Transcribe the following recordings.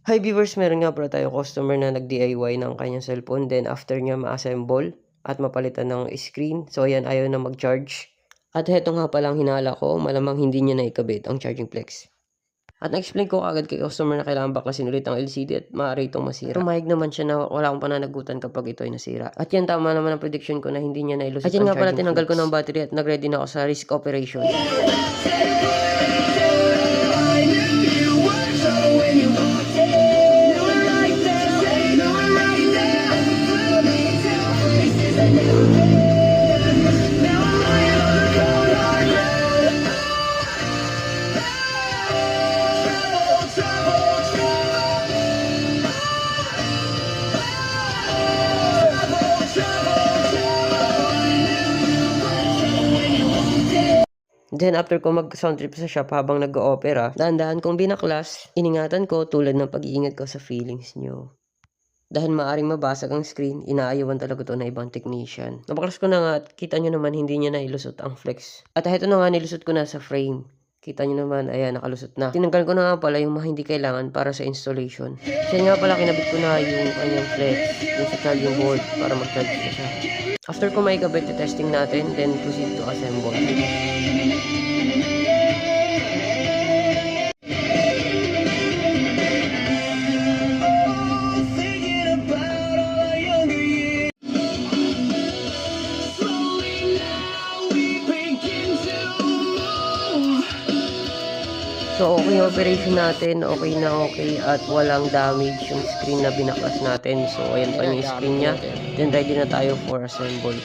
Hi viewers, meron nga pala tayo customer na nag-DIY ng kanyang cellphone. Then after niya ma-assemble at mapalitan ng screen. So ayan, ayaw na mag-charge. At heto nga palang hinala ko, malamang hindi niya naikabit ang charging flex. At na-explain ko agad kay customer na kailangan baklasin ulit ang LCD at maaari itong masira. Tumayag naman siya na wala akong pananagutan kapag ito ay nasira. At yan, tama naman ang prediction ko na hindi niya nailusot ang charging flex. At yan nga pala, tinanggal ko ng battery at nag-ready na ako sa risk operation. Then after ko mag-sound trip sa shop habang nag-o-opera, dahan-dahan kong binaklas, iningatan ko tulad ng pag-iingat ko sa feelings nyo. Dahil maaring mabasag ang screen, inaayawan talaga to na ibang technician. Nabaklas ko na nga at kita nyo naman hindi niya nailusot ang flex. At ito na nga nilusot ko na sa frame. Kita nyo naman, ayan, nakalusot na. Tinanggal ko na nga pala yung mga hindi kailangan para sa installation. Siya nga pala, kinabit ko na yung kanyang flex, yung sa charging board para mag-charge na siya. After ko maikabit, testing natin, then proceed to assemble. So okay yung operation natin, okay na okay at walang damage yung screen na binaklas natin. So ayan pa yung screen niya. Then ready na tayo for assemble.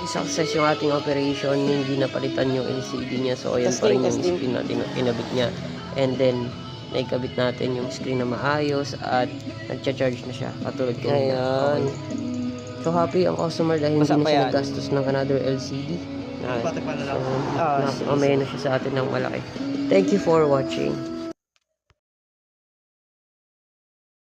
Success yung ating operation, hindi napalitan yung LCD niya. So ayan pa rin yung screen natin na kinabit niya. And then naikabit natin yung screen na maayos at nagcha-charge na siya katulad kanina. Okay. So happy ang customer dahil hindi na siya naggastos ng another LCD. So, mamaya na siya sa atin ng malaki. Thank you for watching.